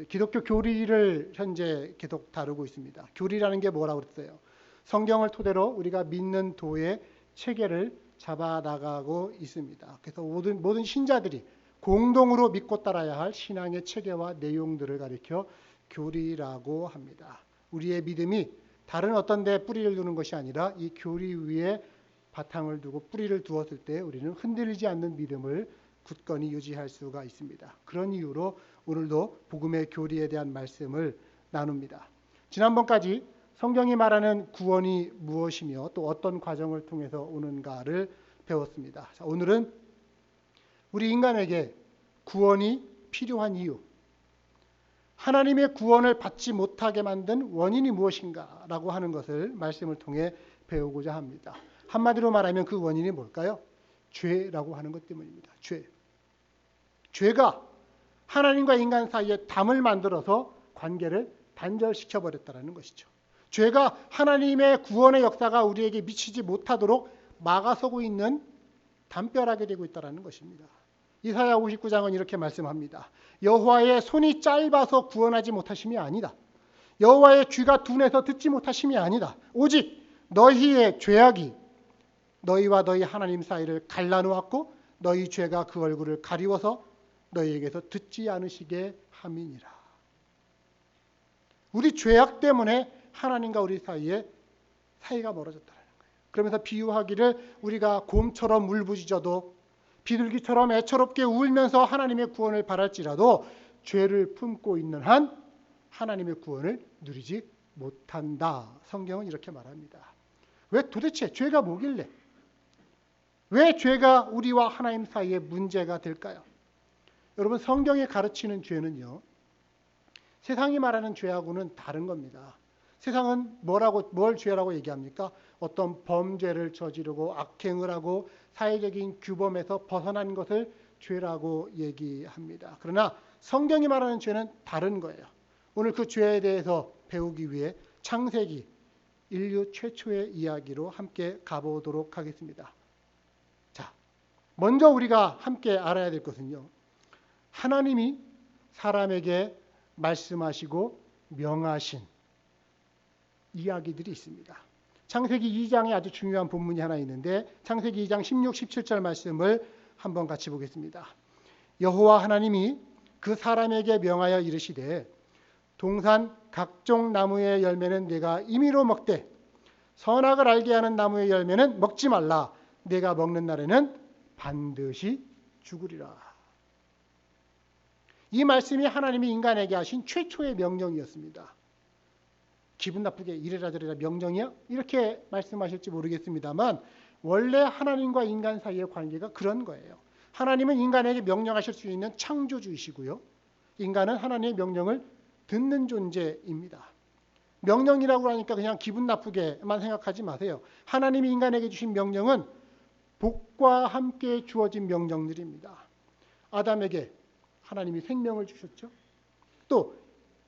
기독교 교리를 현재 계속 다루고 있습니다. 교리라는 게 뭐라고 그랬어요? 성경을 토대로 우리가 믿는 도의 체계를 잡아나가고 있습니다. 그래서 모든 신자들이 공동으로 믿고 따라야 할 신앙의 체계와 내용들을 가리켜 교리라고 합니다. 우리의 믿음이 다른 어떤 데 뿌리를 두는 것이 아니라 이 교리 위에 바탕을 두고 뿌리를 두었을 때 우리는 흔들리지 않는 믿음을 굳건히 유지할 수가 있습니다. 그런 이유로 오늘도 복음의 교리에 대한 말씀을 나눕니다. 지난번까지 성경이 말하는 구원이 무엇이며 또 어떤 과정을 통해서 오는가를 배웠습니다. 자, 오늘은 우리 인간에게 구원이 필요한 이유, 하나님의 구원을 받지 못하게 만든 원인이 무엇인가라고 하는 것을 말씀을 통해 배우고자 합니다. 한마디로 말하면 그 원인이 뭘까요? 죄라고 하는 것 때문입니다. 죄가 하나님과 인간 사이에 담을 만들어서 관계를 단절시켜 버렸다는 것이죠. 죄가 하나님의 구원의 역사가 우리에게 미치지 못하도록 막아서고 있는 담벼락이 되고 있다는 것입니다. 이사야 59장은 이렇게 말씀합니다. 여호와의 손이 짧아서 구원하지 못하심이 아니다. 여호와의 귀가 둔해서 듣지 못하심이 아니다. 오직 너희의 죄악이 너희와 너희 하나님 사이를 갈라놓았고 너희 죄가 그 얼굴을 가리워서 너희에게서 듣지 않으시게 함이니라. 우리 죄악 때문에 하나님과 우리 사이가 멀어졌다는 거예요. 그러면서 비유하기를 우리가 곰처럼 울부짖어도 비둘기처럼 애처롭게 울면서 하나님의 구원을 바랄지라도 죄를 품고 있는 한 하나님의 구원을 누리지 못한다. 성경은 이렇게 말합니다. 왜 도대체 죄가 뭐길래? 왜 죄가 우리와 하나님 사이에 문제가 될까요? 여러분, 성경이 가르치는 죄는요, 세상이 말하는 죄하고는 다른 겁니다. 세상은 뭘 죄라고 얘기합니까? 어떤 범죄를 저지르고 악행을 하고 사회적인 규범에서 벗어난 것을 죄라고 얘기합니다. 그러나 성경이 말하는 죄는 다른 거예요. 오늘 그 죄에 대해서 배우기 위해 창세기, 인류 최초의 이야기로 함께 가보도록 하겠습니다. 자, 먼저 우리가 함께 알아야 될 것은요, 하나님이 사람에게 말씀하시고 명하신 이야기들이 있습니다. 창세기 2장에 아주 중요한 본문이 하나 있는데 창세기 2장 16, 17절 말씀을 한번 같이 보겠습니다. 여호와 하나님이 그 사람에게 명하여 이르시되 동산 각종 나무의 열매는 내가 임의로 먹되 선악을 알게 하는 나무의 열매는 먹지 말라. 내가 먹는 날에는 반드시 죽으리라. 이 말씀이 하나님이 인간에게 하신 최초의 명령이었습니다. 기분 나쁘게 이래라 저래라 명령이야? 이렇게 말씀하실지 모르겠습니다만 원래 하나님과 인간 사이의 관계가 그런 거예요. 하나님은 인간에게 명령하실 수 있는 창조주이시고요. 인간은 하나님의 명령을 듣는 존재입니다. 명령이라고 하니까 그냥 기분 나쁘게만 생각하지 마세요. 하나님이 인간에게 주신 명령은 복과 함께 주어진 명령들입니다. 아담에게 하나님이 생명을 주셨죠. 또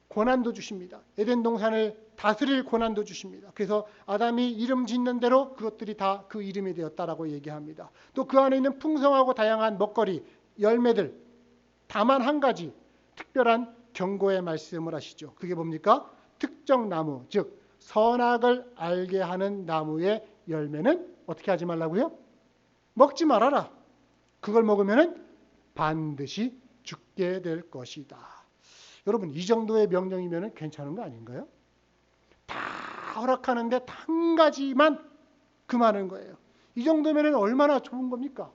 고난도 주십니다. 에덴 동산을 다스릴 고난도 주십니다. 그래서 아담이 이름 짓는 대로 그것들이 다 그 이름이 되었다라고 얘기합니다. 또 그 안에 있는 풍성하고 다양한 먹거리, 열매들, 다만 한 가지 특별한 경고의 말씀을 하시죠. 그게 뭡니까? 특정 나무, 즉 선악을 알게 하는 나무의 열매는 어떻게 하지 말라고요? 먹지 말아라. 그걸 먹으면 반드시 죽게 될 것이다. 여러분, 이 정도의 명령이면 괜찮은 거 아닌가요? 다 허락하는데 한 가지만 금하는 거예요. 이 정도면 얼마나 좋은 겁니까?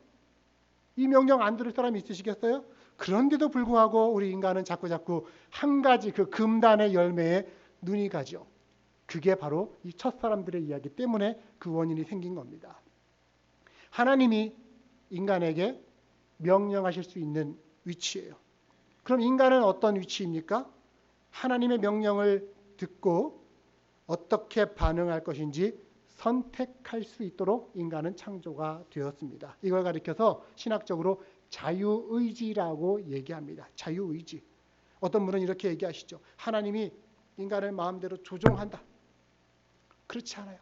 이 명령 안 들을 사람이 있으시겠어요? 그런데도 불구하고 우리 인간은 자꾸 한 가지 그 금단의 열매에 눈이 가죠. 그게 바로 이 첫사람들의 이야기 때문에 그 원인이 생긴 겁니다. 하나님이 인간에게 명령하실 수 있는 위치예요. 그럼 인간은 어떤 위치입니까? 하나님의 명령을 듣고 어떻게 반응할 것인지 선택할 수 있도록 인간은 창조가 되었습니다. 이걸 가리켜서 신학적으로 자유의지라고 얘기합니다. 자유의지. 어떤 분은 이렇게 얘기하시죠. 하나님이 인간을 마음대로 조종한다. 그렇지 않아요.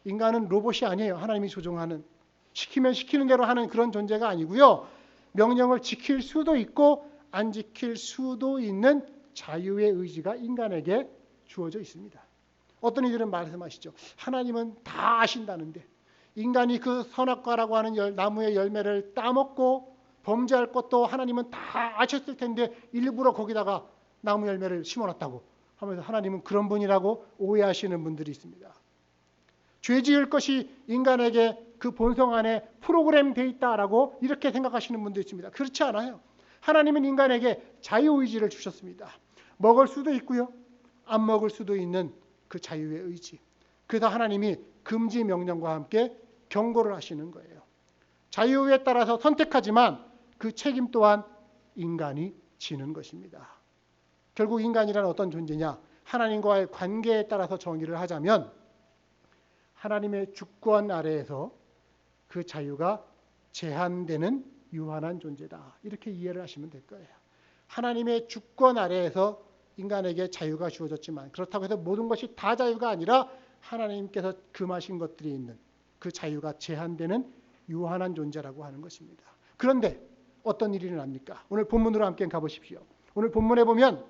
인간은 로봇이 아니에요. 하나님이 조종하는, 시키면 시키는 대로 하는 그런 존재가 아니고요. 명령을 지킬 수도 있고 안 지킬 수도 있는 자유의 의지가 인간에게 주어져 있습니다. 어떤 이들은 말씀하시죠. 하나님은 다 아신다는데 인간이 그 선악과라고 하는 나무의 열매를 따먹고 범죄할 것도 하나님은 다 아셨을 텐데 일부러 거기다가 나무 열매를 심어놨다고 하면서 하나님은 그런 분이라고 오해하시는 분들이 있습니다. 죄 지을 것이 인간에게 그 본성 안에 프로그램되어 있다라고 이렇게 생각하시는 분도 있습니다. 그렇지 않아요. 하나님은 인간에게 자유의지를 주셨습니다. 먹을 수도 있고요. 안 먹을 수도 있는 그 자유의 의지. 그래서 하나님이 금지 명령과 함께 경고를 하시는 거예요. 자유에 따라서 선택하지만 그 책임 또한 인간이 지는 것입니다. 결국 인간이란 어떤 존재냐? 하나님과의 관계에 따라서 정의를 하자면 하나님의 주권 아래에서 그 자유가 제한되는 유한한 존재다. 이렇게 이해를 하시면 될 거예요. 하나님의 주권 아래에서 인간에게 자유가 주어졌지만 그렇다고 해서 모든 것이 다 자유가 아니라 하나님께서 금하신 것들이 있는 그 자유가 제한되는 유한한 존재라고 하는 것입니다. 그런데 어떤 일이 일어납니까? 오늘 본문으로 함께 가보십시오. 오늘 본문에 보면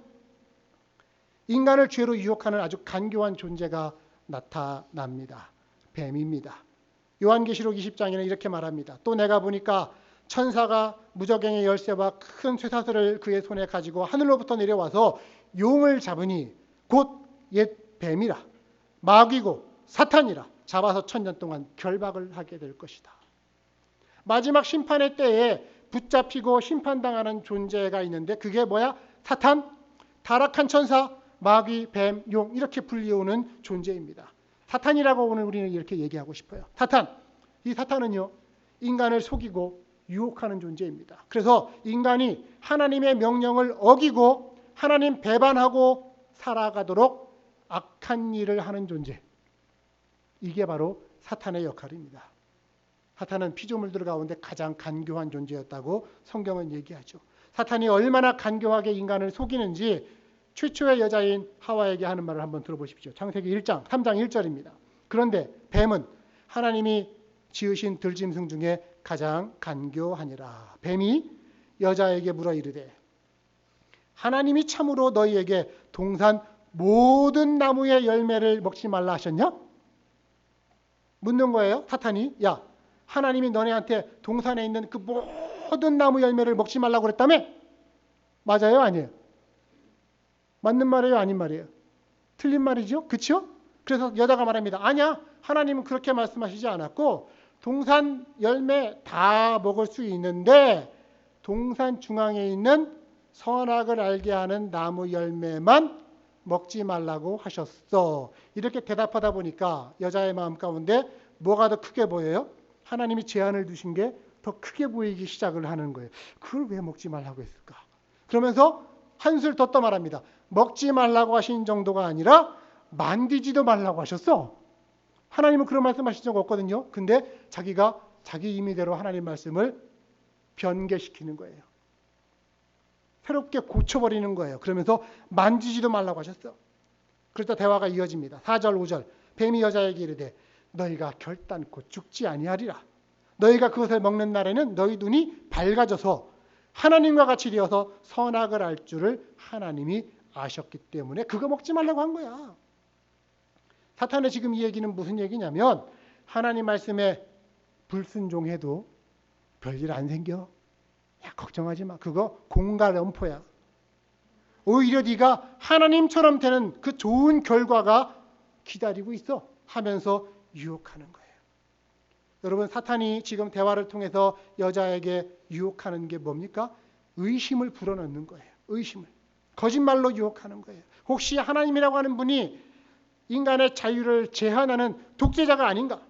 인간을 죄로 유혹하는 아주 간교한 존재가 나타납니다. 뱀입니다. 요한계시록 20장에는 이렇게 말합니다. 또 내가 보니까 천사가 무저갱의 열쇠와 큰 쇠사슬을 그의 손에 가지고 하늘로부터 내려와서 용을 잡으니 곧 옛 뱀이라 마귀고 사탄이라 잡아서 1000년 동안 결박을 하게 될 것이다. 마지막 심판의 때에 붙잡히고 심판당하는 존재가 있는데 그게 뭐야? 사탄, 타락한 천사, 마귀, 뱀, 용 이렇게 불리우는 존재입니다. 사탄이라고 오늘 우리는 이렇게 얘기하고 싶어요. 사탄, 이 사탄은요 인간을 속이고 유혹하는 존재입니다. 그래서 인간이 하나님의 명령을 어기고 하나님 배반하고 살아가도록 악한 일을 하는 존재. 이게 바로 사탄의 역할입니다. 사탄은 피조물들 가운데 가장 간교한 존재였다고 성경은 얘기하죠. 사탄이 얼마나 간교하게 인간을 속이는지 최초의 여자인 하와에게 하는 말을 한번 들어보십시오. 창세기 1장 3장 1절입니다. 그런데 뱀은 하나님이 지으신 들짐승 중에 가장 간교하니라. 뱀이 여자에게 물어 이르되 하나님이 참으로 너희에게 동산 모든 나무의 열매를 먹지 말라 하셨냐? 묻는 거예요. 사탄이. 야, 하나님이 너네한테 동산에 있는 그 모든 나무 열매를 먹지 말라고 그랬다며? 맞아요? 아니에요? 맞는 말이에요? 아닌 말이에요? 틀린 말이죠? 그렇죠? 그래서 여자가 말합니다. 아니야. 하나님은 그렇게 말씀하시지 않았고 동산 열매 다 먹을 수 있는데 동산 중앙에 있는 선악을 알게 하는 나무 열매만 먹지 말라고 하셨어. 이렇게 대답하다 보니까 여자의 마음 가운데 뭐가 더 크게 보여요? 하나님이 제한을 두신 게 더 크게 보이기 시작을 하는 거예요. 그걸 왜 먹지 말라고 했을까? 그러면서 한술 더 떠말합니다. 먹지 말라고 하신 정도가 아니라 만지지도 말라고 하셨어. 하나님은 그런 말씀하신 적 없거든요. 근데 자기가 자기 임의대로 하나님 말씀을 변개시키는 거예요. 새롭게 고쳐버리는 거예요. 그러면서 만지지도 말라고 하셨어. 그러다 대화가 이어집니다. 4절 5절 뱀이 여자에게 이르되 너희가 결단코 죽지 아니하리라. 너희가 그것을 먹는 날에는 너희 눈이 밝아져서 하나님과 같이 되어서 선악을 알 줄을 하나님이 아셨기 때문에 그거 먹지 말라고 한 거야. 사탄의 지금 이 얘기는 무슨 얘기냐면 하나님 말씀에 불순종해도 별일 안 생겨. 야, 걱정하지 마. 그거 공갈염포야. 오히려 네가 하나님처럼 되는 그 좋은 결과가 기다리고 있어 하면서 유혹하는 거예요. 여러분, 사탄이 지금 대화를 통해서 여자에게 유혹하는 게 뭡니까? 의심을 불어넣는 거예요. 의심을. 거짓말로 유혹하는 거예요. 혹시 하나님이라고 하는 분이 인간의 자유를 제한하는 독재자가 아닌가?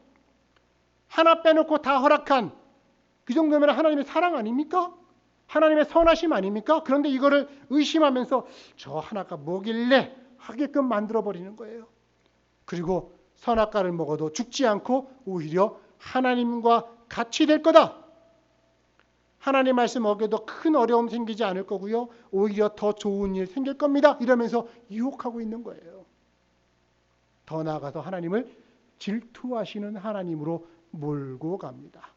하나 빼놓고 다 허락한 그 정도면 하나님의 사랑 아닙니까? 하나님의 선하심 아닙니까? 그런데 이거를 의심하면서 저 하나가 뭐길래 하게끔 만들어버리는 거예요. 그리고 선악과를 먹어도 죽지 않고 오히려 하나님과 같이 될 거다. 하나님 말씀 어겨도 큰 어려움 생기지 않을 거고요. 오히려 더 좋은 일 생길 겁니다. 이러면서 유혹하고 있는 거예요. 더 나아가서 하나님을 질투하시는 하나님으로 몰고 갑니다.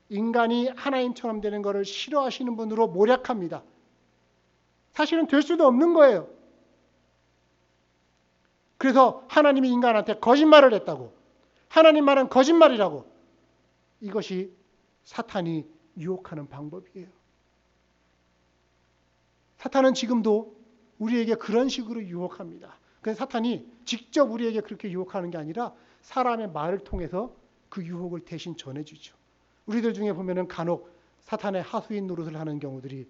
인간이 하나님처럼 되는 것을 싫어하시는 분으로 모략합니다. 사실은 될 수도 없는 거예요. 그래서 하나님이 인간한테 거짓말을 했다고. 하나님 말은 거짓말이라고. 이것이 사탄이 유혹하는 방법이에요. 사탄은 지금도 우리에게 그런 식으로 유혹합니다. 그래서 사탄이 직접 우리에게 그렇게 유혹하는 게 아니라 사람의 말을 통해서 그 유혹을 대신 전해주죠. 우리들 중에 보면은 간혹 사탄의 하수인 노릇을 하는 경우들이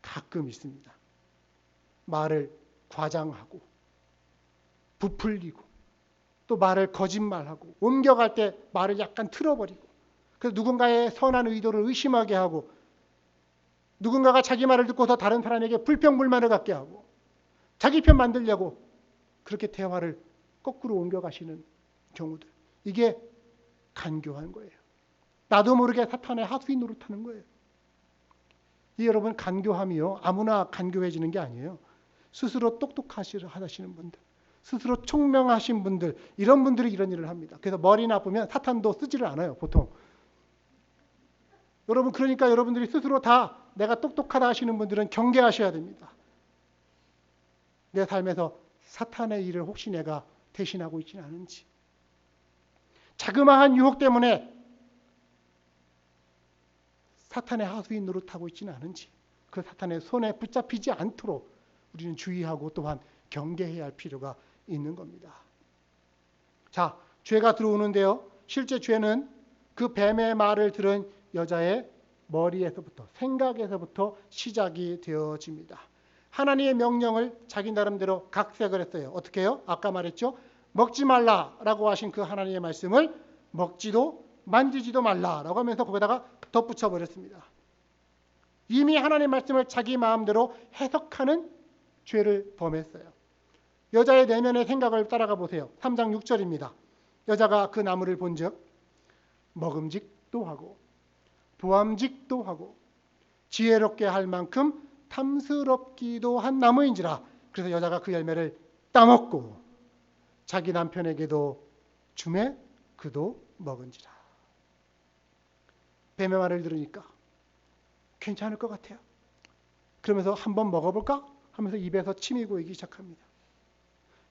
가끔 있습니다. 말을 과장하고 부풀리고 또 말을 거짓말하고 옮겨갈 때 말을 약간 틀어버리고 그래서 누군가의 선한 의도를 의심하게 하고 누군가가 자기 말을 듣고서 다른 사람에게 불평불만을 갖게 하고 자기 편 만들려고 그렇게 대화를 거꾸로 옮겨가시는 경우들. 이게 간교한 거예요. 나도 모르게 사탄의 하수인 노릇하는 거예요. 이 여러분 간교함이요. 아무나 간교해지는 게 아니에요. 스스로 똑똑하시는 분들, 스스로 총명하신 분들, 이런 분들이 이런 일을 합니다. 그래서 머리 나쁘면 사탄도 쓰지를 않아요. 보통. 여러분 그러니까 여러분들이 스스로 다 내가 똑똑하다 하시는 분들은 경계하셔야 됩니다. 내 삶에서 사탄의 일을 혹시 내가 대신하고 있지는 않은지. 자그마한 유혹 때문에 사탄의 하수인 노릇하고 있지는 않은지. 그 사탄의 손에 붙잡히지 않도록 우리는 주의하고 또한 경계해야 할 필요가 있는 겁니다. 자, 죄가 들어오는데요. 실제 죄는 그 뱀의 말을 들은 여자의 머리에서부터, 생각에서부터 시작이 되어집니다. 하나님의 명령을 자기 나름대로 각색을 했어요. 어떻게 해요? 아까 말했죠. 먹지 말라라고 하신 그 하나님의 말씀을 먹지도 만지지도 말라라고 하면서 거기다가 덧붙여 버렸습니다. 이미 하나님의 말씀을 자기 마음대로 해석하는 죄를 범했어요. 여자의 내면의 생각을 따라가 보세요. 3장 6절입니다. 여자가 그 나무를 본즉 먹음직도 하고 보암직도 하고 지혜롭게 할 만큼 탐스럽기도 한 나무인지라. 그래서 여자가 그 열매를 따먹고 자기 남편에게도 주매 그도 먹은지라. 뱀의 말을 들으니까 괜찮을 것 같아요. 그러면서 한번 먹어볼까? 하면서 입에서 침이 고이기 시작합니다.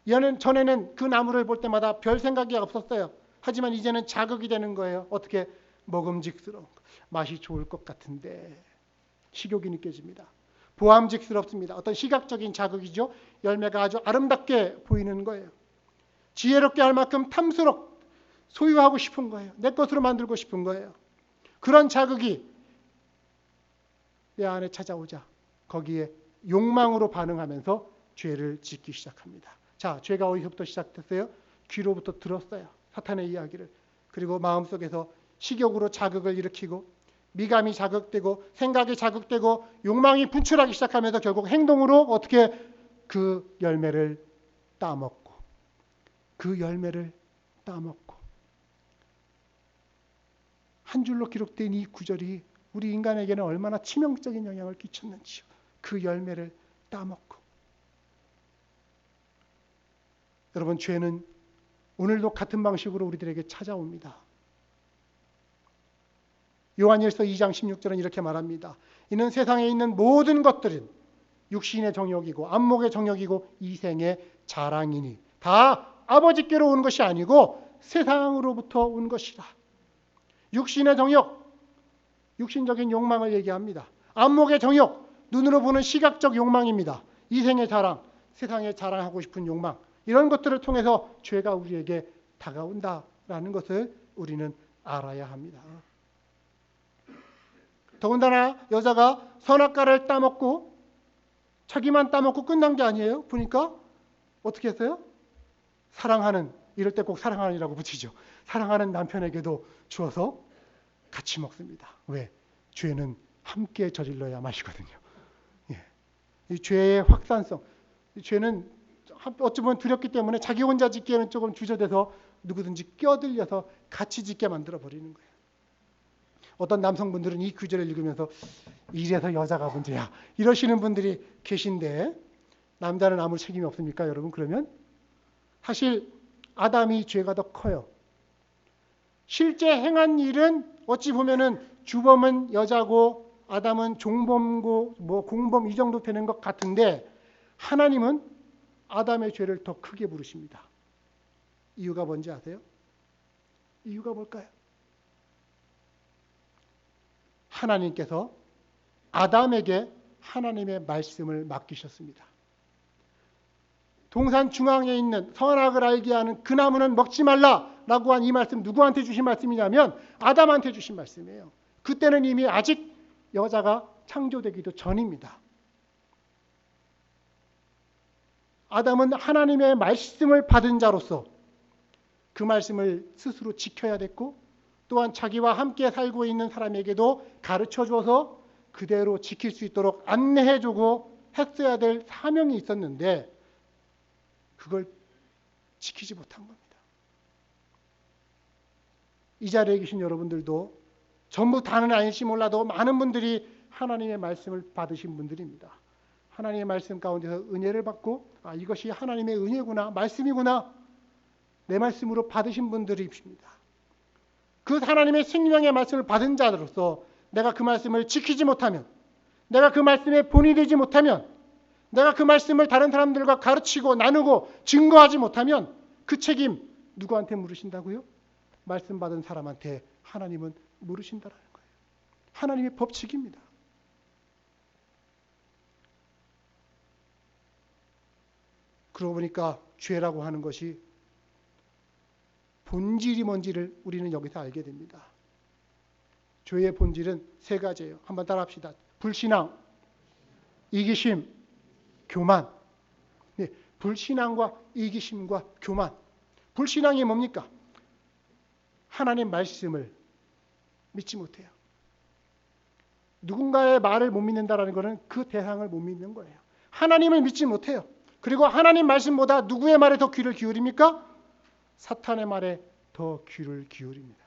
얘는 전에는 그 나무를 볼 때마다 별 생각이 없었어요. 하지만 이제는 자극이 되는 거예요. 어떻게? 먹음직스러운 맛이 좋을 것 같은데 식욕이 느껴집니다. 보암직스럽습니다. 어떤 시각적인 자극이죠. 열매가 아주 아름답게 보이는 거예요. 지혜롭게 할 만큼 탐스럽 소유하고 싶은 거예요. 내 것으로 만들고 싶은 거예요. 그런 자극이 내 안에 찾아오자 거기에 욕망으로 반응하면서 죄를 짓기 시작합니다. 자, 죄가 어디서부터 시작됐어요? 귀로부터 들었어요. 사탄의 이야기를. 그리고 마음속에서 식욕으로 자극을 일으키고 미감이 자극되고 생각이 자극되고 욕망이 분출하기 시작하면서 결국 행동으로 어떻게 그 열매를 따먹고 그 열매를 따먹고 한 줄로 기록된 이 구절이 우리 인간에게는 얼마나 치명적인 영향을 끼쳤는지요. 그 열매를 따먹고. 여러분 죄는 오늘도 같은 방식으로 우리들에게 찾아옵니다. 요한일서 2장 16절은 이렇게 말합니다. 이는 세상에 있는 모든 것들은 육신의 정욕이고 안목의 정욕이고 이생의 자랑이니 다 아버지께로 온 것이 아니고 세상으로부터 온 것이라. 육신의 정욕, 육신적인 욕망을 얘기합니다. 안목의 정욕, 눈으로 보는 시각적 욕망입니다. 이생의 자랑, 세상에 자랑하고 싶은 욕망, 이런 것들을 통해서 죄가 우리에게 다가온다라는 것을 우리는 알아야 합니다. 더군다나 여자가 선악과를 따먹고 자기만 따먹고 끝난 게 아니에요. 보니까 어떻게 했어요? 사랑하는, 이럴 때 꼭 사랑하는이라고 붙이죠. 사랑하는 남편에게도 주어서 같이 먹습니다. 왜? 죄는 함께 저질러야 맛이거든요. 예. 이 죄의 확산성, 이 죄는 어찌 보면 두렵기 때문에 자기 혼자 짓기에는 조금 주저돼서 누구든지 껴들려서 같이 짓게 만들어 버리는 거예요. 어떤 남성분들은 이 구절을 읽으면서 이래서 여자가 문제야 이러시는 분들이 계신데 남자는 아무 책임이 없습니까? 여러분 그러면 사실 아담이 죄가 더 커요. 실제 행한 일은 어찌 보면은 주범은 여자고 아담은 종범고 공범 이 정도 되는 것 같은데 하나님은 아담의 죄를 더 크게 부르십니다. 이유가 뭔지 아세요? 이유가 뭘까요? 하나님께서 아담에게 하나님의 말씀을 맡기셨습니다. 동산 중앙에 있는 선악을 알게 하는 그 나무는 먹지 말라라고 한 이 말씀 누구한테 주신 말씀이냐면 아담한테 주신 말씀이에요. 그때는 이미 아직 여자가 창조되기도 전입니다. 아담은 하나님의 말씀을 받은 자로서 그 말씀을 스스로 지켜야 됐고 또한 자기와 함께 살고 있는 사람에게도 가르쳐 줘서 그대로 지킬 수 있도록 안내해 주고 했어야 될 사명이 있었는데 그걸 지키지 못한 겁니다. 이 자리에 계신 여러분들도 전부 다는 아닐지 몰라도 많은 분들이 하나님의 말씀을 받으신 분들입니다. 하나님의 말씀 가운데서 은혜를 받고 이것이 하나님의 은혜구나, 말씀이구나, 내 말씀으로 받으신 분들입니다. 그 하나님의 생명의 말씀을 받은 자로서 내가 그 말씀을 지키지 못하면, 내가 그 말씀의 본이 되지 못하면, 내가 그 말씀을 다른 사람들과 가르치고 나누고 증거하지 못하면 그 책임 누구한테 물으신다고요? 말씀 받은 사람한테 하나님은 물으신다라는 거예요. 하나님의 법칙입니다. 그러고 보니까 죄라고 하는 것이 본질이 뭔지를 우리는 여기서 알게 됩니다. 죄의 본질은 세 가지예요. 한번 따라합시다. 불신앙, 이기심, 교만. 네, 불신앙과 이기심과 교만. 불신앙이 뭡니까? 하나님 말씀을 믿지 못해요. 누군가의 말을 못 믿는다라는 것은 그 대상을 못 믿는 거예요. 하나님을 믿지 못해요. 그리고 하나님 말씀보다 누구의 말에 더 귀를 기울입니까? 사탄의 말에 더 귀를 기울입니다.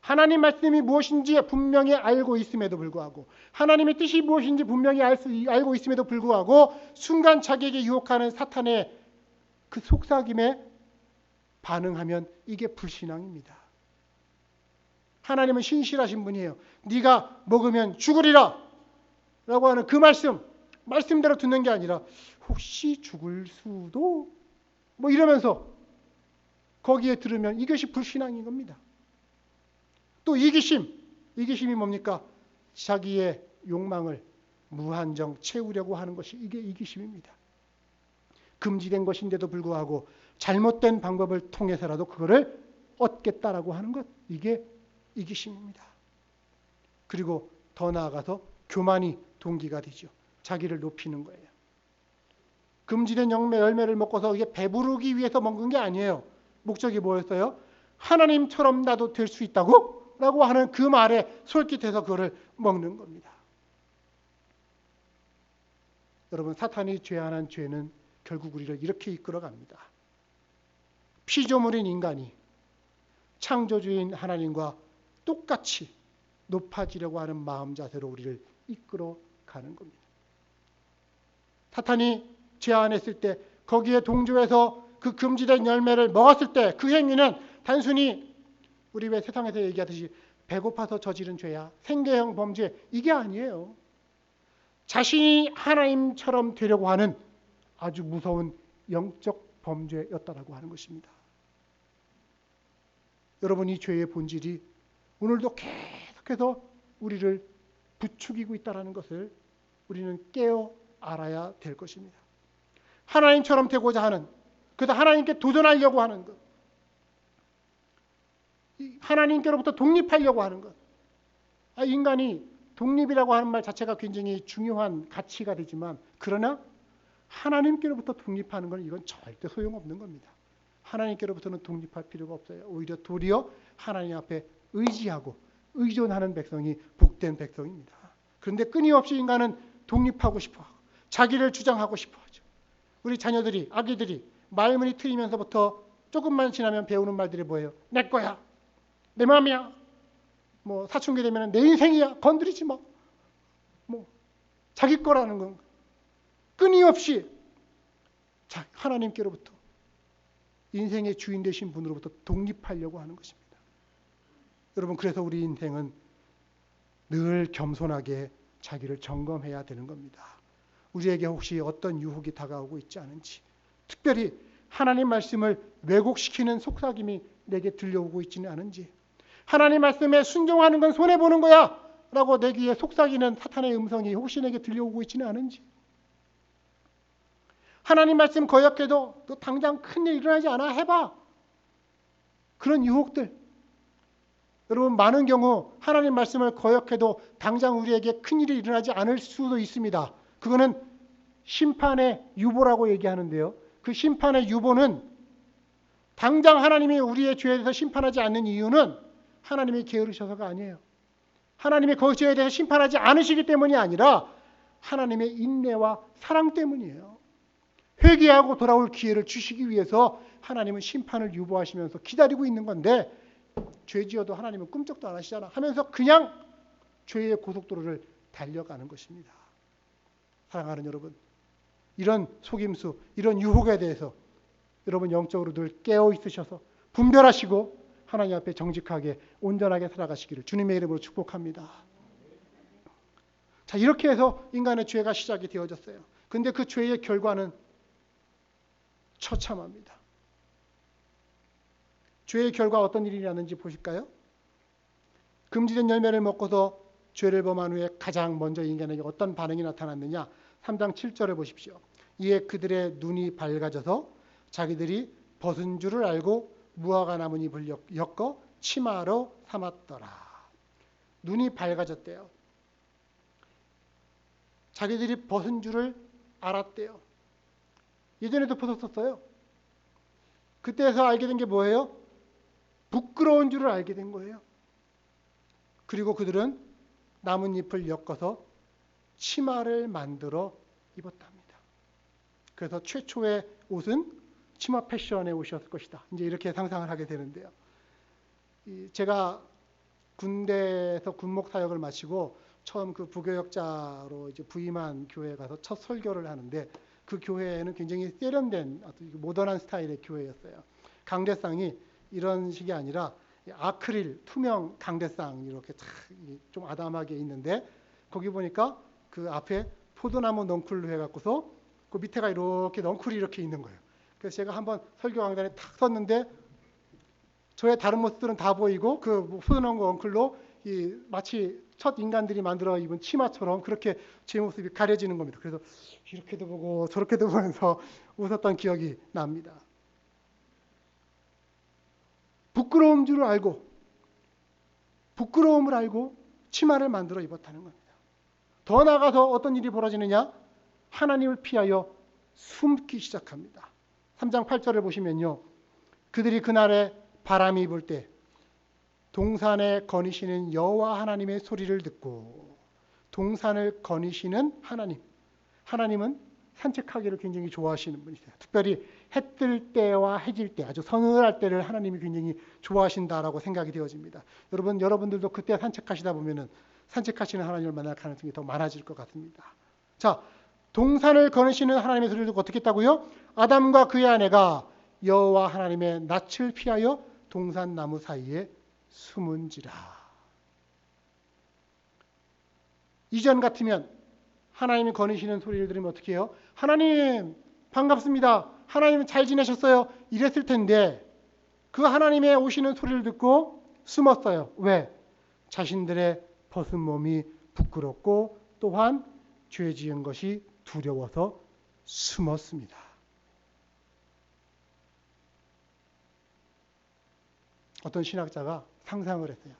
하나님 말씀이 무엇인지 분명히 알고 있음에도 불구하고 하나님의 뜻이 무엇인지 분명히 알고 있음에도 불구하고 순간 자기에게 유혹하는 사탄의 그 속삭임에 반응하면 이게 불신앙입니다. 하나님은 신실하신 분이에요. 네가 먹으면 죽으리라 라고 하는 그 말씀대로 듣는 게 아니라 혹시 죽을 수도 이러면서 거기에 들으면 이것이 불신앙인 겁니다. 또 이기심이 뭡니까? 자기의 욕망을 무한정 채우려고 하는 것이 이게 이기심입니다. 금지된 것인데도 불구하고 잘못된 방법을 통해서라도 그거를 얻겠다라고 하는 것, 이게 이기심입니다. 그리고 더 나아가서 교만이 동기가 되죠. 자기를 높이는 거예요. 금지된 열매를 먹고서 이게 배부르기 위해서 먹은 게 아니에요. 목적이 뭐였어요? 하나님처럼 나도 될 수 있다고? 라고 하는 그 말에 솔깃해서 그거를 먹는 겁니다. 여러분, 사탄이 죄안한 죄는 결국 우리를 이렇게 이끌어갑니다. 피조물인 인간이 창조주인 하나님과 똑같이 높아지려고 하는 마음 자세로 우리를 이끌어가는 겁니다. 사탄이 제안했을 때 거기에 동조해서 그 금지된 열매를 먹었을 때 그 행위는 단순히 우리 왜 세상에서 얘기하듯이 배고파서 저지른 죄야, 생계형 범죄, 이게 아니에요. 자신이 하나님처럼 되려고 하는 아주 무서운 영적 범죄였다라고 하는 것입니다. 여러분, 이 죄의 본질이 오늘도 계속해서 우리를 부추기고 있다는 것을 우리는 깨어 알아야 될 것입니다. 하나님처럼 되고자 하는, 그래서 하나님께 도전하려고 하는 것, 하나님께로부터 독립하려고 하는 것. 인간이 독립이라고 하는 말 자체가 굉장히 중요한 가치가 되지만 그러나 하나님께로부터 독립하는 건 이건 절대 소용없는 겁니다. 하나님께로부터는 독립할 필요가 없어요. 오히려 도리어 하나님 앞에 의지하고 의존하는 백성이 복된 백성입니다. 그런데 끊임없이 인간은 독립하고 싶어하고 자기를 주장하고 싶어하죠. 우리 자녀들이, 아기들이 말문이 트이면서부터 조금만 지나면 배우는 말들이 뭐예요? 내 거야, 내 마음이야, 사춘기 되면 내 인생이야, 건드리지 마, 자기 거라는 건 끊임없이 하나님께로부터 인생의 주인 되신 분으로부터 독립하려고 하는 것입니다. 여러분, 그래서 우리 인생은 늘 겸손하게 자기를 점검해야 되는 겁니다. 우리에게 혹시 어떤 유혹이 다가오고 있지 않은지, 특별히 하나님 말씀을 왜곡시키는 속삭임이 내게 들려오고 있지는 않은지, 하나님 말씀에 순종하는 건 손해보는 거야 라고 내 귀에 속삭이는 사탄의 음성이 혹시 내게 들려오고 있지는 않은지, 하나님 말씀 거역해도 너 당장 큰일 일어나지 않아? 해봐. 그런 유혹들. 여러분, 많은 경우 하나님 말씀을 거역해도 당장 우리에게 큰일이 일어나지 않을 수도 있습니다. 그거는 심판의 유보라고 얘기하는데요. 그 심판의 유보는 당장 하나님이 우리의 죄에 대해서 심판하지 않는 이유는 하나님이 게으르셔서가 아니에요. 하나님이 그 죄에 대해서 심판하지 않으시기 때문이 아니라 하나님의 인내와 사랑 때문이에요. 회개하고 돌아올 기회를 주시기 위해서 하나님은 심판을 유보하시면서 기다리고 있는 건데, 죄 지어도 하나님은 꿈쩍도 안 하시잖아 하면서 그냥 죄의 고속도로를 달려가는 것입니다. 사랑하는 여러분, 이런 속임수, 이런 유혹에 대해서 여러분 영적으로 늘 깨어 있으셔서 분별하시고 하나님 앞에 정직하게 온전하게 살아가시기를 주님의 이름으로 축복합니다. 자, 이렇게 해서 인간의 죄가 시작이 되어졌어요. 근데 그 죄의 결과는 처참합니다. 죄의 결과 어떤 일이 일어났는지 보실까요? 금지된 열매를 먹고서 죄를 범한 후에 가장 먼저 인간에게 어떤 반응이 나타났느냐? 3장 7절을 보십시오. 이에 그들의 눈이 밝아져서 자기들이 벗은 줄을 알고 무화과 나뭇잎을 엮어 치마로 삼았더라. 눈이 밝아졌대요. 자기들이 벗은 줄을 알았대요. 예전에도 벗었었어요. 그때에서 알게 된 게 뭐예요? 부끄러운 줄을 알게 된 거예요. 그리고 그들은 나뭇잎을 엮어서 치마를 만들어 입었답니다. 그래서 최초의 옷은 치마 패션의 옷이었을 것이다. 이제 이렇게 상상을 하게 되는데요. 제가 군대에서 군목 사역을 마치고 처음 그 부교역자로 이제 부임한 교회에 가서 첫 설교를 하는데, 그 교회는 굉장히 세련된 모던한 스타일의 교회였어요. 강대상이 이런 식이 아니라 아크릴 투명 강대상 이렇게 좀 아담하게 있는데, 거기 보니까 그 앞에 포도나무 넝쿨로 해갖고서 그 밑에가 이렇게 넝쿨이 이렇게 있는 거예요. 그래서 제가 한번 설교 강단에 탁 섰는데 저의 다른 모습들은 다 보이고 그 포도나무 넝쿨로 마치 첫 인간들이 만들어 입은 치마처럼 그렇게 제 모습이 가려지는 겁니다. 그래서 이렇게도 보고 저렇게도 보면서 웃었던 기억이 납니다. 부끄러움을 알고 치마를 만들어 입었다는 겁니다. 더 나아가서 어떤 일이 벌어지느냐? 하나님을 피하여 숨기 시작합니다. 3장 8절을 보시면요. 그들이 그날에 바람이 불 때 동산에 거니시는 여호와 하나님의 소리를 듣고, 동산을 거니시는 하나님은 산책하기를 굉장히 좋아하시는 분이세요. 특별히 해 뜰 때와 해질 때, 아주 서늘할 때를 하나님이 굉장히 좋아하신다라고 생각이 되어집니다. 여러분들도 그때 산책하시다 보면은 산책하시는 하나님을 만날 가능성이 더 많아질 것 같습니다. 자, 동산을 거니시는 하나님의 소리를 듣고 어떻게 했다고요? 아담과 그의 아내가 여호와 하나님의 낯을 피하여 동산 나무 사이에 숨은지라. 이전 같으면 하나님이 거니시는 소리를 들으면 어떻게 해요? 하나님 반갑습니다. 하나님 잘 지내셨어요? 이랬을 텐데 그 하나님의 오시는 소리를 듣고 숨었어요. 왜? 자신들의 벗은 몸이 부끄럽고 또한 죄 지은 것이 두려워서 숨었습니다. 어떤 신학자가 상상을 했어요.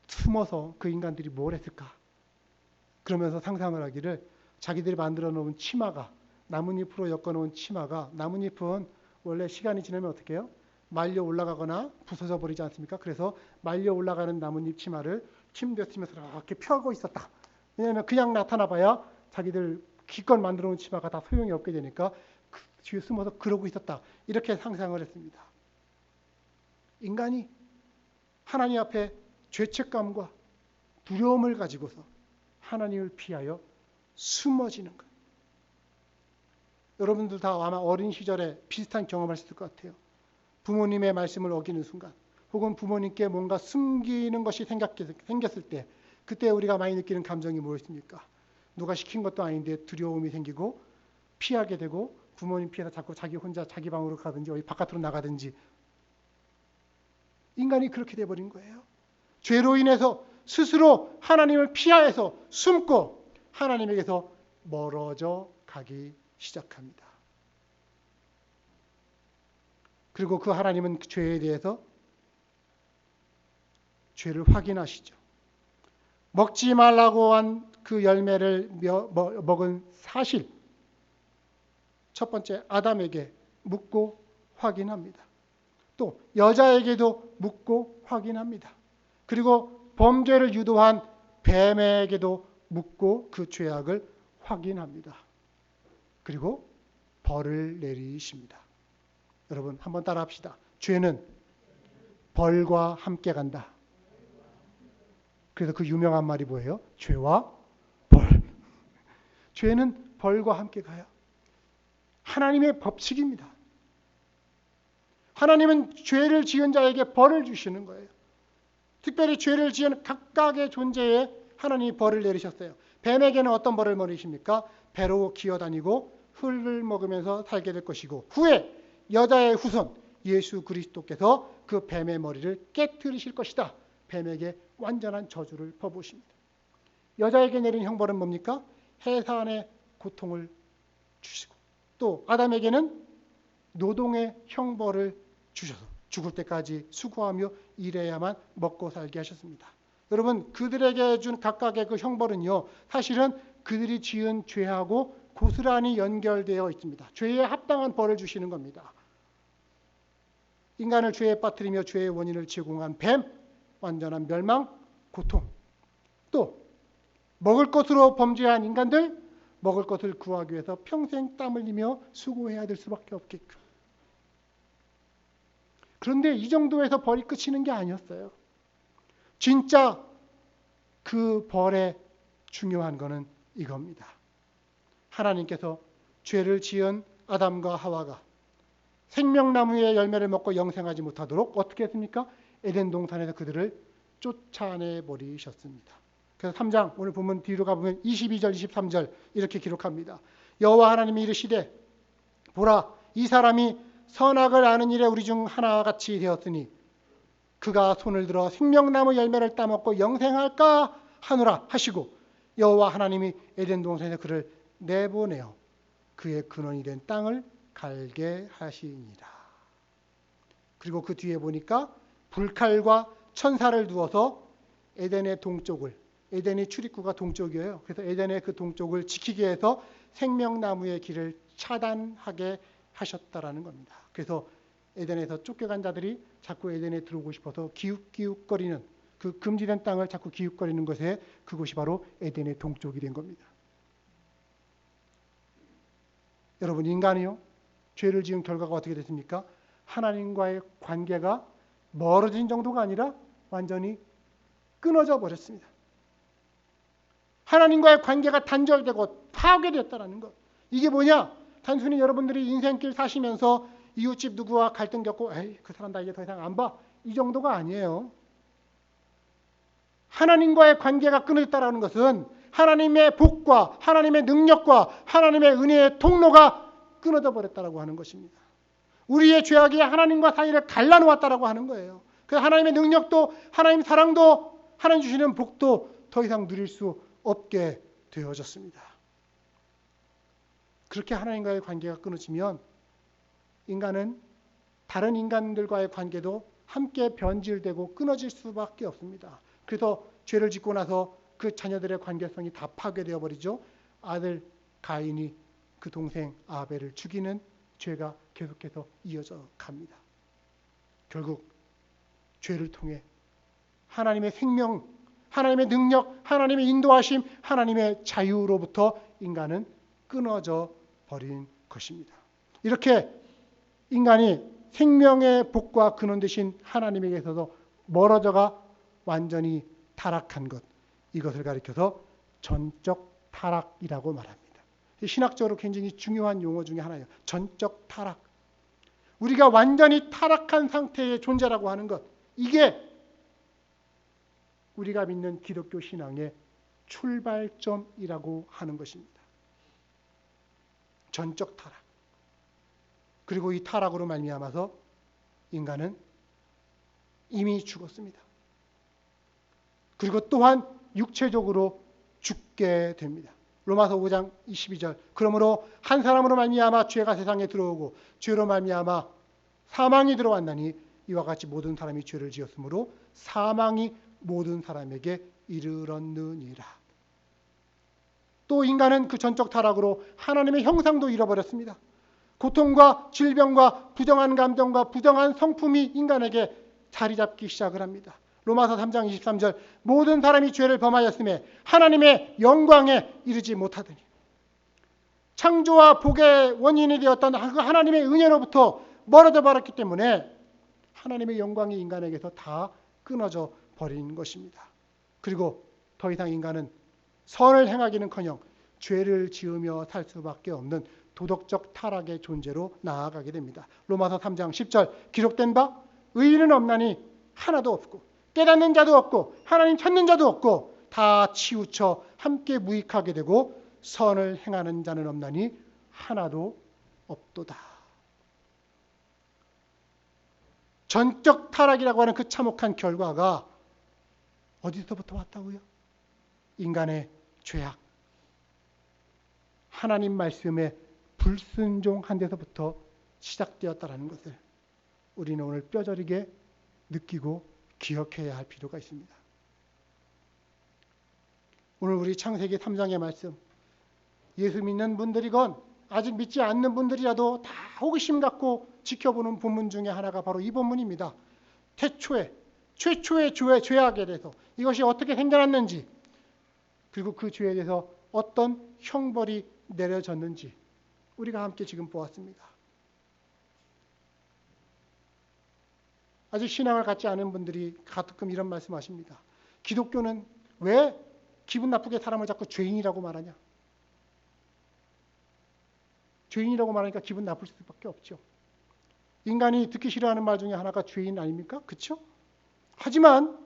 숨어서 그 인간들이 뭘 했을까? 그러면서 상상을 하기를, 자기들이 만들어 놓은 치마가, 나뭇잎으로 엮어 놓은 치마가, 나뭇잎은 원래 시간이 지나면 어떻게 해요? 말려 올라가거나 부서져 버리지 않습니까? 그래서 말려 올라가는 나뭇잎 치마를 침대에 쓰면서 이렇게 펴고 있었다. 왜냐하면 그냥 나타나 봐야 자기들 기껏 만들어 놓은 치마가 다 소용이 없게 되니까 그 뒤에 숨어서 그러고 있었다. 이렇게 상상을 했습니다. 인간이 하나님 앞에 죄책감과 두려움을 가지고서 하나님을 피하여 숨어지는 것. 여러분들 다 아마 어린 시절에 비슷한 경험을 하셨을 것 같아요. 부모님의 말씀을 어기는 순간, 혹은 부모님께 뭔가 숨기는 것이 생겼을 때 그때 우리가 많이 느끼는 감정이 무엇입니까? 누가 시킨 것도 아닌데 두려움이 생기고 피하게 되고 부모님 피해서 자꾸 자기 혼자 자기 방으로 가든지 어디 바깥으로 나가든지 인간이 그렇게 돼버린 거예요. 죄로 인해서 스스로 하나님을 피하여서 숨고 하나님에게서 멀어져 가기 시작합니다. 그리고 그 하나님은 그 죄에 대해서 죄를 확인하시죠. 먹지 말라고 한 그 열매를 먹은 사실, 첫 번째 아담에게 묻고 확인합니다. 또 여자에게도 묻고 확인합니다. 그리고 범죄를 유도한 뱀에게도 묻고 그 죄악을 확인합니다. 그리고 벌을 내리십니다. 여러분 한번 따라합시다. 죄는 벌과 함께 간다. 그래서 그 유명한 말이 뭐예요? 죄와 벌. 죄는 벌과 함께 가요. 하나님의 법칙입니다. 하나님은 죄를 지은 자에게 벌을 주시는 거예요. 특별히 죄를 지은 각각의 존재에 하나님이 벌을 내리셨어요. 뱀에게는 어떤 벌을 내리십니까? 배로 기어다니고 흙을 먹으면서 살게 될 것이고, 후에 여자의 후손 예수 그리스도께서 그 뱀의 머리를 깨뜨리실 것이다. 뱀에게 완전한 저주를 퍼부으십니다. 여자에게 내린 형벌은 뭡니까? 해산의 고통을 주시고, 또 아담에게는 노동의 형벌을 주셔서 죽을 때까지 수고하며 일해야만 먹고 살게 하셨습니다. 여러분, 그들에게 준 각각의 그 형벌은요, 사실은 그들이 지은 죄하고 고스란히 연결되어 있습니다. 죄에 합당한 벌을 주시는 겁니다. 인간을 죄에 빠뜨리며 죄의 원인을 제공한 뱀, 완전한 멸망, 고통. 또 먹을 것으로 범죄한 인간들, 먹을 것을 구하기 위해서 평생 땀 흘리며 수고해야 될 수밖에 없겠고. 그런데 이 정도에서 벌이 끝이는 게 아니었어요. 진짜 그 벌의 중요한 것은 이겁니다. 하나님께서 죄를 지은 아담과 하와가 생명나무의 열매를 먹고 영생하지 못하도록 어떻게 했습니까? 에덴 동산에서 그들을 쫓아내 버리셨습니다. 그래서 3장 오늘 보면 뒤로 가보면 22절 23절 이렇게 기록합니다. 여호와 하나님이 이르시되 보라 이 사람이 선악을 아는 일에 우리 중 하나같이 되었으니 그가 손을 들어 생명나무 열매를 따먹고 영생할까 하노라 하시고 여호와 하나님이 에덴 동산에서 그를 내보내어 그의 근원이 된 땅을 갈게 하시니라. 그리고 그 뒤에 보니까 불칼과 천사를 두어서 에덴의 동쪽을, 에덴의 출입구가 동쪽이에요. 그래서 에덴의 그 동쪽을 지키게 해서 생명나무의 길을 차단하게 하셨다라는 겁니다. 그래서 에덴에서 쫓겨간 자들이 자꾸 에덴에 들어오고 싶어서 기웃기웃거리는 그 금지된 땅을 자꾸 기웃거리는 것에 그곳이 바로 에덴의 동쪽이 된 겁니다. 여러분, 인간이요, 죄를 지은 결과가 어떻게 됐습니까? 하나님과의 관계가 멀어진 정도가 아니라 완전히 끊어져 버렸습니다. 하나님과의 관계가 단절되고 파괴되었다는 것. 이게 뭐냐? 단순히 여러분들이 인생길 사시면서 이웃집 누구와 갈등 겪고 에이 그 사람 나 이제 더 이상 안 봐. 이 정도가 아니에요. 하나님과의 관계가 끊어졌다는 것은 하나님의 복과 하나님의 능력과 하나님의 은혜의 통로가 끊어져 버렸다라고 하는 것입니다. 우리의 죄악이 하나님과 사이를 갈라놓았다라고 하는 거예요. 그래서 하나님의 능력도 하나님 사랑도 하나님 주시는 복도 더 이상 누릴 수 없게 되어졌습니다. 그렇게 하나님과의 관계가 끊어지면 인간은 다른 인간들과의 관계도 함께 변질되고 끊어질 수밖에 없습니다. 그래서 죄를 짓고 나서 그 자녀들의 관계성이 다 파괴되어 버리죠. 아들 가인이 그 동생 아벨을 죽이는 죄가 계속해서 이어져 갑니다. 결국 죄를 통해 하나님의 생명, 하나님의 능력, 하나님의 인도하심, 하나님의 자유로부터 인간은 끊어져 버린 것입니다. 이렇게 인간이 생명의 복과 근원 되신 하나님에게서도 멀어져가 완전히 타락한 것, 이것을 가리켜서 전적 타락이라고 말합니다. 신학적으로 굉장히 중요한 용어 중에 하나예요. 전적 타락. 우리가 완전히 타락한 상태의 존재라고 하는 것, 이게 우리가 믿는 기독교 신앙의 출발점이라고 하는 것입니다. 전적 타락. 그리고 이 타락으로 말미암아서 인간은 이미 죽었습니다. 그리고 또한 육체적으로 죽게 됩니다. 로마서 5장 22절. 그러므로 한 사람으로 말미암아 죄가 세상에 들어오고 죄로 말미암아 사망이 들어왔나니 이와 같이 모든 사람이 죄를 지었으므로 사망이 모든 사람에게 이르렀느니라. 또 인간은 그 전적 타락으로 하나님의 형상도 잃어버렸습니다. 고통과 질병과 부정한 감정과 부정한 성품이 인간에게 자리 잡기 시작을 합니다. 로마서 3장 23절. 모든 사람이 죄를 범하였음에 하나님의 영광에 이르지 못하더니. 창조와 복의 원인이 되었던 그 하나님의 은혜로부터 멀어져 버렸기 때문에 하나님의 영광이 인간에게서 다 끊어져 버린 것입니다. 그리고 더 이상 인간은 선을 행하기는커녕 죄를 지으며 살 수밖에 없는 도덕적 타락의 존재로 나아가게 됩니다. 로마서 3장 10절. 기록된 바 의인은 없나니 하나도 없고 깨닫는 자도 없고 하나님 찾는 자도 없고 다 치우쳐 함께 무익하게 되고 선을 행하는 자는 없나니 하나도 없도다. 전적 타락이라고 하는 그 참혹한 결과가 어디서부터 왔다고요? 인간의 죄악, 하나님 말씀에 불순종한 데서부터 시작되었다라는 것을 우리는 오늘 뼈저리게 느끼고 기억해야 할 필요가 있습니다. 오늘 우리 창세기 3장의 말씀, 예수 믿는 분들이건 아직 믿지 않는 분들이라도 다 호기심 갖고 지켜보는 본문 중에 하나가 바로 이 본문입니다. 최초의 죄악에 대해서 이것이 어떻게 생겨났는지, 그리고 그 죄에 대해서 어떤 형벌이 내려졌는지 우리가 함께 지금 보았습니다. 아직 신앙을 갖지 않은 분들이 가끔 이런 말씀하십니다. 기독교는 왜 기분 나쁘게 사람을 자꾸 죄인이라고 말하냐? 죄인이라고 말하니까 기분 나쁠 수밖에 없죠. 인간이 듣기 싫어하는 말 중에 하나가 죄인 아닙니까? 그렇죠? 하지만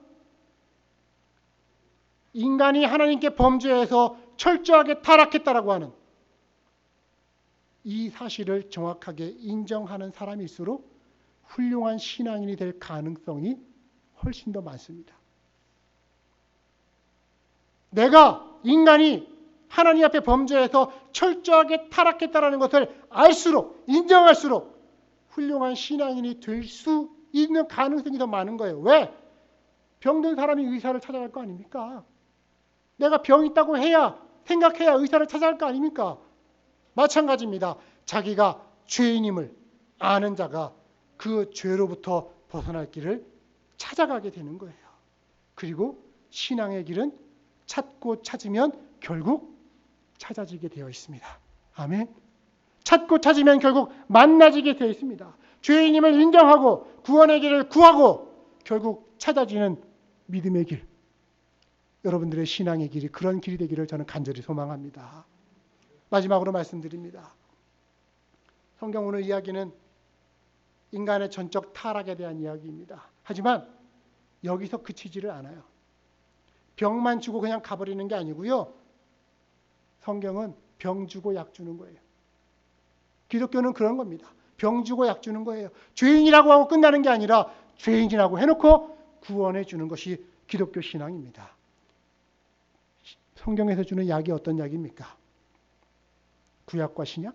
인간이 하나님께 범죄해서 철저하게 타락했다라고 하는 이 사실을 정확하게 인정하는 사람일수록 훌륭한 신앙인이 될 가능성이 훨씬 더 많습니다. 내가 인간이 하나님 앞에 범죄해서 철저하게 타락했다라는 것을 알수록, 인정할수록 훌륭한 신앙인이 될 수 있는 가능성이 더 많은 거예요. 왜? 병든 사람이 의사를 찾아갈 거 아닙니까? 내가 병 있다고 해야, 생각해야 의사를 찾아갈 거 아닙니까? 마찬가지입니다. 자기가 죄인임을 아는 자가 그 죄로부터 벗어날 길을 찾아가게 되는 거예요. 그리고 신앙의 길은 찾고 찾으면 결국 찾아지게 되어 있습니다. 아멘. 찾고 찾으면 결국 만나지게 되어 있습니다. 죄인임을 인정하고 구원의 길을 구하고 결국 찾아지는 믿음의 길. 여러분들의 신앙의 길이 그런 길이 되기를 저는 간절히 소망합니다. 마지막으로 말씀드립니다. 성경 오늘 이야기는 인간의 전적 타락에 대한 이야기입니다. 하지만 여기서 그치지를 않아요. 병만 주고 그냥 가버리는 게 아니고요. 성경은 병 주고 약 주는 거예요. 기독교는 그런 겁니다. 병 주고 약 주는 거예요. 죄인이라고 하고 끝나는 게 아니라 죄인이라고 해놓고 구원해 주는 것이 기독교 신앙입니다. 성경에서 주는 약이 어떤 약입니까? 구약과 신약?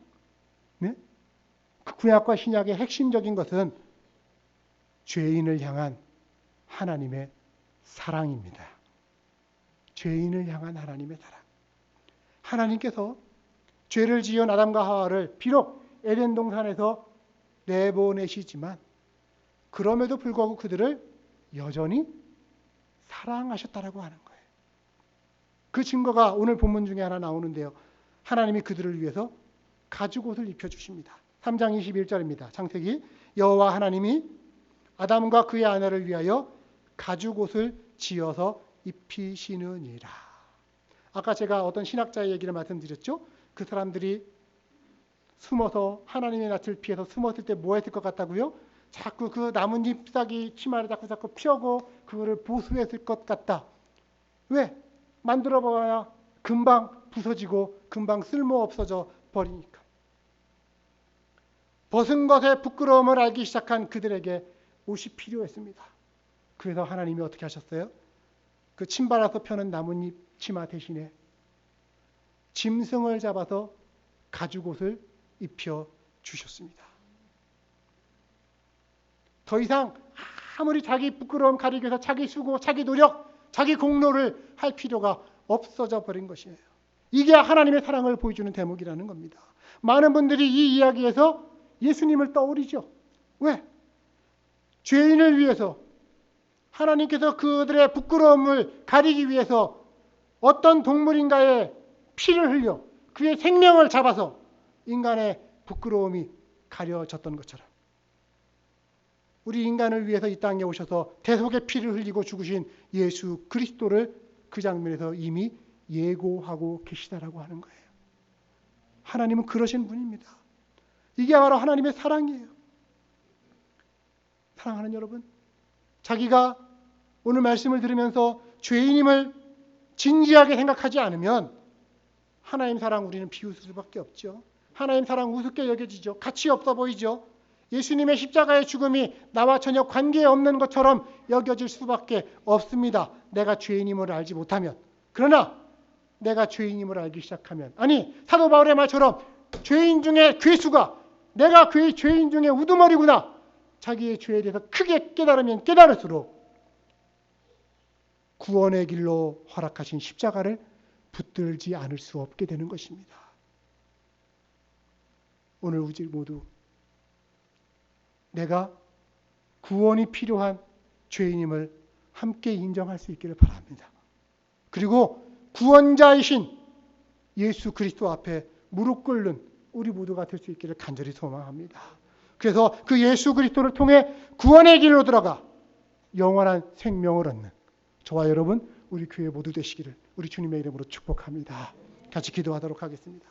네? 그 구약과 신약의 핵심적인 것은 죄인을 향한 하나님의 사랑입니다. 죄인을 향한 하나님의 사랑. 하나님께서 죄를 지은 아담과 하와를 비록 에덴 동산에서 내보내시지만 그럼에도 불구하고 그들을 여전히 사랑하셨다라고 하는 거예요. 그 증거가 오늘 본문 중에 하나 나오는데요. 하나님이 그들을 위해서 가죽옷을 입혀주십니다. 3장 21절입니다. 창세기. 여호와 하나님이 아담과 그의 아내를 위하여 가죽옷을 지어서 입히시느니라. 아까 제가 어떤 신학자의 얘기를 말씀드렸죠. 그 사람들이 숨어서 하나님의 낯을 피해서 숨었을 때 뭐 했을 것 같다고요? 자꾸 그 나뭇잎 싹이 치마를 자꾸 펴고 그거를 보수했을 것 같다. 왜? 만들어 봐야 금방 부서지고 금방 쓸모 없어져 버리니까. 벗은 것의 부끄러움을 알기 시작한 그들에게 옷이 필요했습니다. 그래서 하나님이 어떻게 하셨어요? 그 침발아서 펴는 나뭇잎 치마 대신에 짐승을 잡아서 가죽옷을 입혀 주셨습니다. 더 이상 아무리 자기 부끄러움 가리기 위해서 자기 수고, 자기 노력, 자기 공로를 할 필요가 없어져 버린 것이에요. 이게 하나님의 사랑을 보여주는 대목이라는 겁니다. 많은 분들이 이 이야기에서 예수님을 떠올리죠. 왜? 죄인을 위해서 하나님께서 그들의 부끄러움을 가리기 위해서 어떤 동물인가의 피를 흘려 그의 생명을 잡아서 인간의 부끄러움이 가려졌던 것처럼 우리 인간을 위해서 이 땅에 오셔서 대속의 피를 흘리고 죽으신 예수 그리스도를 그 장면에서 이미 예고하고 계시다라고 하는 거예요. 하나님은 그러신 분입니다. 이게 바로 하나님의 사랑이에요. 사랑하는 여러분, 자기가 오늘 말씀을 들으면서 죄인임을 진지하게 생각하지 않으면 하나님 사랑 우리는 비웃을 수밖에 없죠. 하나님 사랑 우습게 여겨지죠. 가치 없어 보이죠. 예수님의 십자가의 죽음이 나와 전혀 관계없는 것처럼 여겨질 수밖에 없습니다. 내가 죄인임을 알지 못하면. 그러나 내가 죄인임을 알기 시작하면, 아니 사도 바울의 말처럼 죄인 중에 괴수가 내가 그 죄인 중에 우두머리구나, 자기의 죄에 대해서 크게 깨달으면 깨달을수록 구원의 길로 허락하신 십자가를 붙들지 않을 수 없게 되는 것입니다. 오늘 우리 모두 내가 구원이 필요한 죄인임을 함께 인정할 수 있기를 바랍니다. 그리고 구원자이신 예수 그리스도 앞에 무릎 꿇는 우리 모두가 될 수 있기를 간절히 소망합니다. 그래서 그 예수 그리스도를 통해 구원의 길로 들어가 영원한 생명을 얻는 저와 여러분, 우리 교회 모두 되시기를 우리 주님의 이름으로 축복합니다. 같이 기도하도록 하겠습니다.